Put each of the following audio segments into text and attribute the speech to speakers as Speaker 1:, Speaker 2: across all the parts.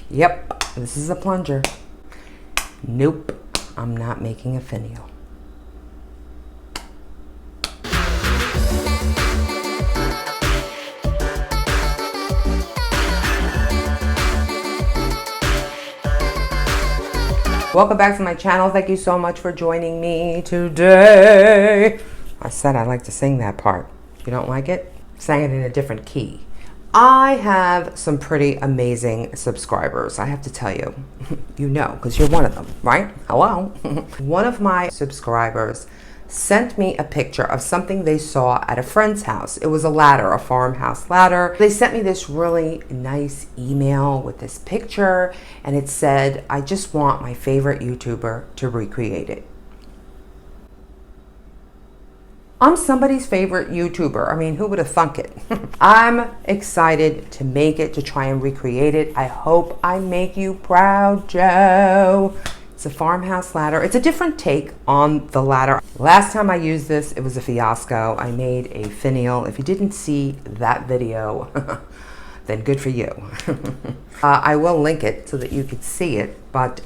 Speaker 1: Yep, this is a plunger. Nope, I'm not making a finial. Welcome back to my channel. Thank you so much for joining me today. I said I like to sing that part. You don't like it? Sang it in a different key. I have some pretty amazing subscribers, I have to tell you. You know, because you're one of them, right? Hello. One of my subscribers sent me a picture of something they saw at a friend's house. It was a ladder, a farmhouse ladder. They sent me this really nice email with this picture, and it said, I just want my favorite YouTuber to recreate it. I'm somebody's favorite YouTuber. I mean, who would have thunk it? I'm excited to make it, to try and recreate it. I hope I make you proud, Joe. It's a farmhouse ladder. It's a different take on the ladder. Last time I used this, it was a fiasco. I made a finial. If you didn't see that video, then good for you. I will link it so that you could see it, but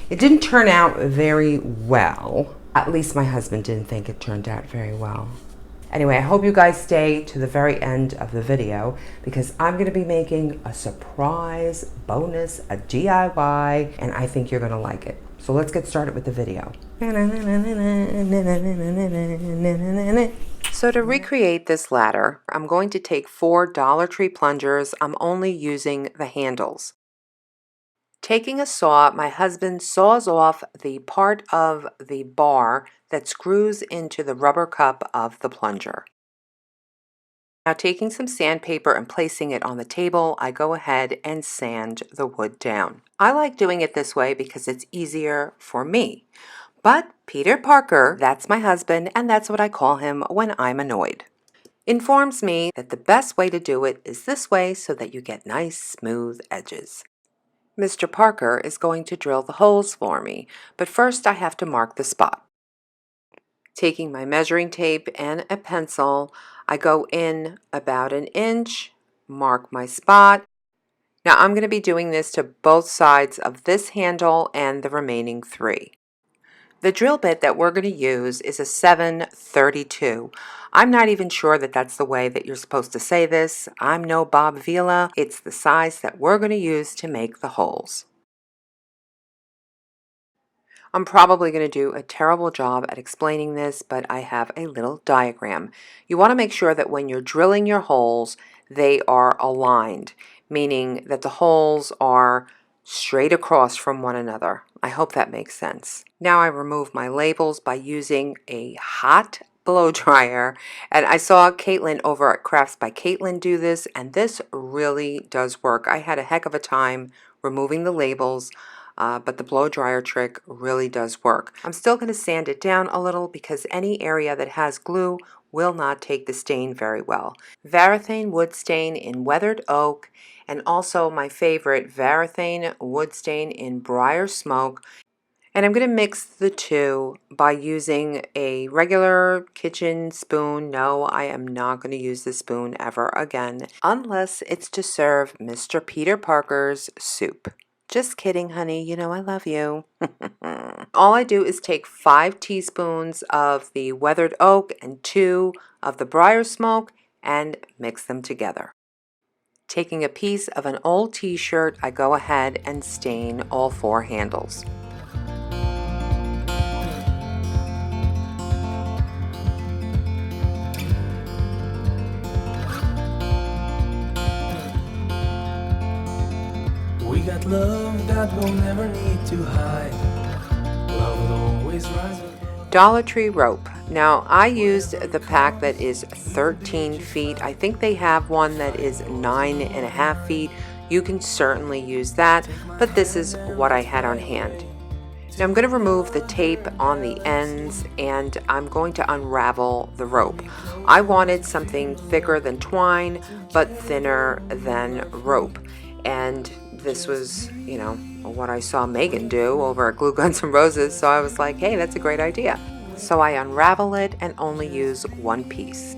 Speaker 1: it didn't turn out very well. At least my husband didn't think it turned out very well. Anyway, I hope you guys stay to the very end of the video because I'm going to be making a surprise bonus, a DIY, and I think you're going to like it. So let's get started with the video. So to recreate this ladder, I'm going to take 4 Dollar Tree plungers. I'm only using the handles. Taking a saw, my husband saws off the part of the bar that screws into the rubber cup of the plunger. Now taking some sandpaper and placing it on the table, I go ahead and sand the wood down. I like doing it this way because it's easier for me. But Peter Parker, that's my husband, and that's what I call him when I'm annoyed, informs me that the best way to do it is this way so that you get nice smooth edges. Mr. Parker is going to drill the holes for me, but first I have to mark the spot. Taking my measuring tape and a pencil, I go in about 1 inch, mark my spot. Now I'm going to be doing this to both sides of this handle and the remaining 3. The drill bit that we're going to use is a 732. I'm not even sure that that's the way that you're supposed to say this. I'm no Bob Vila. It's the size that we're going to use to make the holes. I'm probably going to do a terrible job at explaining this, but I have a little diagram. You want to make sure that when you're drilling your holes, they are aligned, meaning that the holes are straight across from one another. I hope that makes sense. Now I remove my labels by using a hot blow dryer, and I saw Caitlin over at Crafts by Caitlin do this, and this really does work. I had a heck of a time removing the labels, but the blow dryer trick really does work. I'm still going to sand it down a little because any area that has glue will not take the stain very well. Varathane wood stain in weathered oak, and also my favorite Varathane wood stain in BRIARSMOKE. And I'm going to mix the two by using a regular kitchen spoon. No, I am not going to use the spoon ever again, unless it's to serve Mr. Peter Parker's soup. Just kidding, honey. You know I love you. All I do is take 5 teaspoons of the weathered oak and 2 of the BRIARSMOKE and mix them together. Taking a piece of an old t-shirt, I go ahead and stain all 4 handles.
Speaker 2: We got love that we'll never need to hide. Love will always rise above.
Speaker 1: Dollar Tree rope. Now I used the pack that is 13 feet. I think they have one that is 9.5 feet. You can certainly use that, but this is what I had on hand. Now I'm going to remove the tape on the ends and I'm going to unravel the rope. I wanted something thicker than twine, but thinner than rope. And this was, you know, what I saw Megan do over at Glue Guns and Roses, so I was like, hey, that's a great idea. So I unravel it and only use one piece.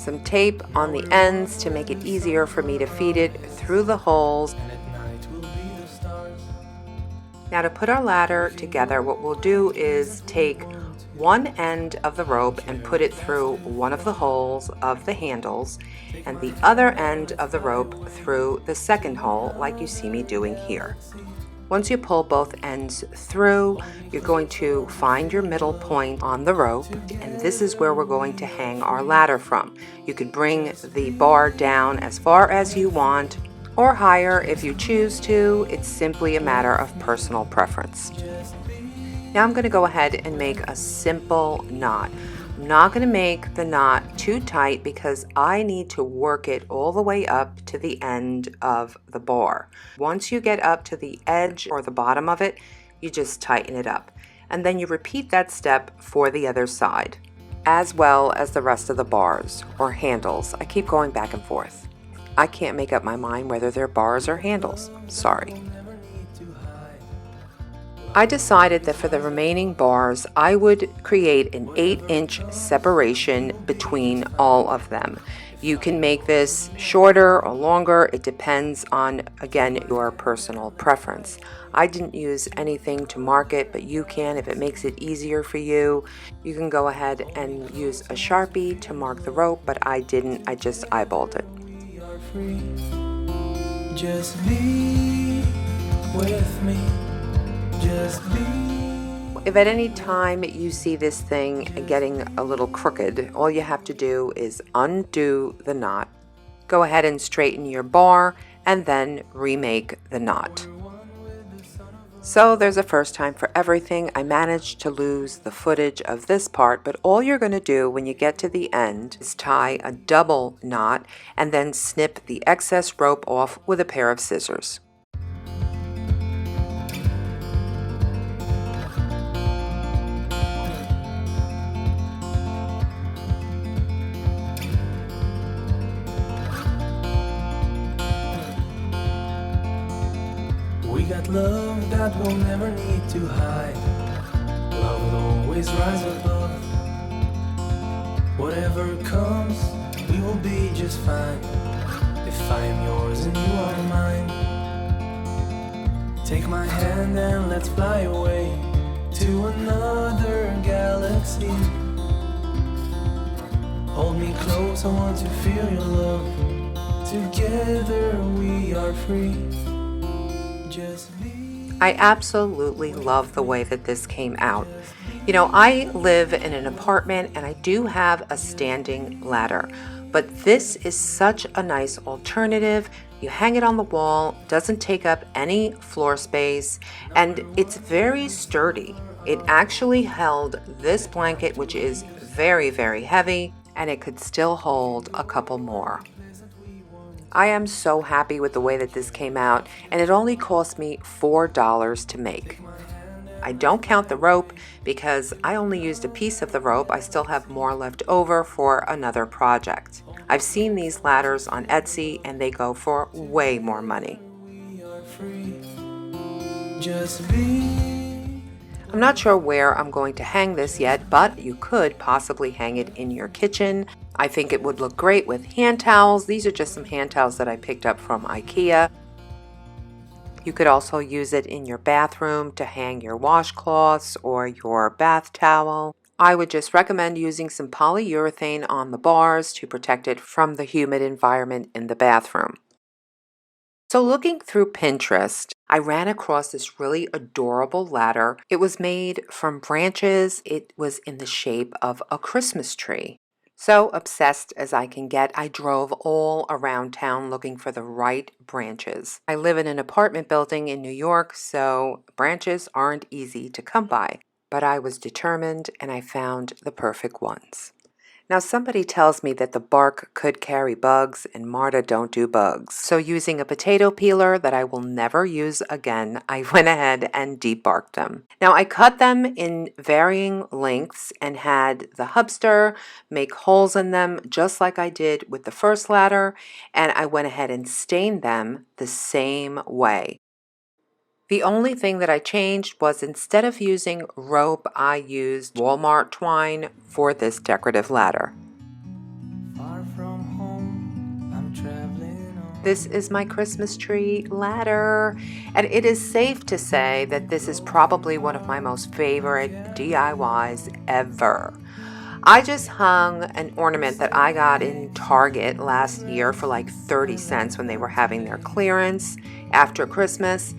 Speaker 1: some tape on the ends to make it easier for me to feed it through the holes.
Speaker 2: And at night will be the stars.
Speaker 1: Now to put our ladder together, what we'll do is take one end of the rope and put it through one of the holes of the handles and the other end of the rope through the second hole, like you see me doing here. Once you pull both ends through, you're going to find your middle point on the rope, and this is where we're going to hang our ladder from. You could bring the bar down as far as you want or higher if you choose to. It's simply a matter of personal preference. Now I'm going to go ahead and make a simple knot. I'm not going to make the knot too tight because I need to work it all the way up to the end of the bar. Once you get up to the edge or the bottom of it, you just tighten it up. And then you repeat that step for the other side, as well as the rest of the bars or handles. I keep going back and forth. I can't make up my mind whether they're bars or handles. Sorry. I decided that for the remaining bars, I would create an 8-inch separation between all of them. You can make this shorter or longer. It depends on, again, your personal preference. I didn't use anything to mark it, but you can if it makes it easier for you. You can go ahead and use a Sharpie to mark the rope, but I didn't. I just eyeballed it.
Speaker 2: Just be with me. Just be.
Speaker 1: If at any time you see this thing getting a little crooked, all you have to do is undo the knot, go ahead and straighten your bar, and then remake the knot. So there's a first time for everything. I managed to lose the footage of this part, but all you're going to do when you get to the end is tie a double knot and then snip the excess rope off with a pair of scissors.
Speaker 2: We got love that we'll never need to hide. Love will always rise above. Whatever comes, we will be just fine. If I am yours and you are mine. Take my hand and let's fly away to another galaxy. Hold me close, I want to feel your love. Together we are free.
Speaker 1: I absolutely love the way that this came out. You know, I live in an apartment and I do have a standing ladder, but this is such a nice alternative. You hang it on the wall, doesn't take up any floor space, and it's very sturdy. It actually held this blanket, which is very, very heavy, and it could still hold a couple more. I am so happy with the way that this came out, and it only cost me $4 to make. I don't count the rope because I only used a piece of the rope. I still have more left over for another project. I've seen these ladders on Etsy and they go for way more money. I'm not sure where I'm going to hang this yet, but you could possibly hang it in your kitchen. I think it would look great with hand towels. These are just some hand towels that I picked up from IKEA. You could also use it in your bathroom to hang your washcloths or your bath towel. I would just recommend using some polyurethane on the bars to protect it from the humid environment in the bathroom. So looking through Pinterest, I ran across this really adorable ladder. It was made from branches. It was in the shape of a Christmas tree. So obsessed as I can get, I drove all around town looking for the right branches. I live in an apartment building in New York, so branches aren't easy to come by. But I was determined and I found the perfect ones. Now somebody tells me that the bark could carry bugs, and Marta don't do bugs. So using a potato peeler that I will never use again, I went ahead and debarked them. Now I cut them in varying lengths and had the hubster make holes in them just like I did with the first ladder, and I went ahead and stained them the same way. The only thing that I changed was instead of using rope, I used Walmart twine for this decorative ladder.
Speaker 2: Far come home, I'm traveling on.
Speaker 1: This is my Christmas tree ladder, and it is safe to say that this is probably one of my most favorite DIYs ever. I just hung an ornament that I got in Target last year for like 30 cents when they were having their clearance after Christmas,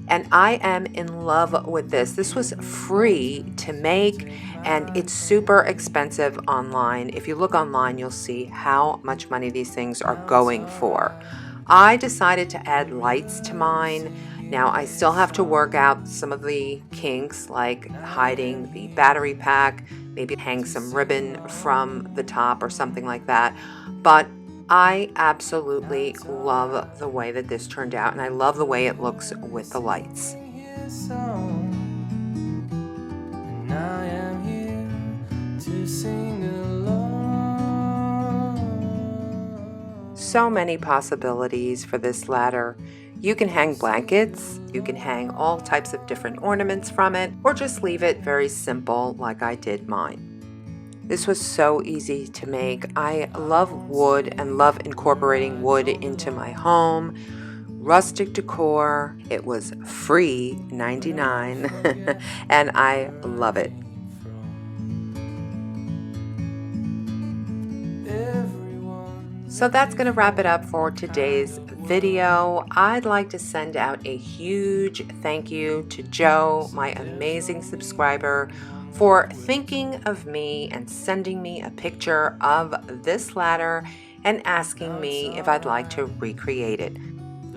Speaker 1: and I am in love with this. This was free to make, and it's super expensive online. If you look online, you'll see how much money these things are going for. I decided to add lights to mine. Now I still have to work out some of the kinks, like hiding the battery pack, maybe hang some ribbon from the top or something like that. But I absolutely love the way that this turned out, and I love the way it looks with the lights.
Speaker 2: And I am here to sing along.
Speaker 1: So many possibilities for this ladder. You can hang blankets, you can hang all types of different ornaments from it, or just leave it very simple like I did mine. This was so easy to make. I love wood and love incorporating wood into my home. Rustic decor. It was free, 99, and I love it. So that's going to wrap it up for today's video. I'd like to send out a huge thank you to Joe, my amazing subscriber, for thinking of me and sending me a picture of this ladder and asking me if I'd like to recreate it.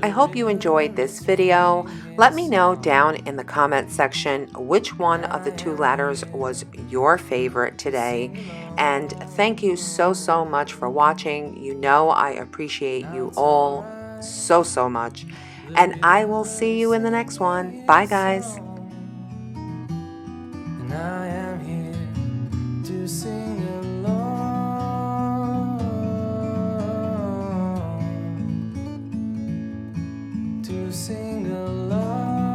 Speaker 1: I hope you enjoyed this video. Let me know down in the comment section which one of the two ladders was your favorite today. And thank you so much for watching. You know I appreciate you all so much. And I will see you in the next one. Bye guys.
Speaker 2: And I am here to sing along, to sing along.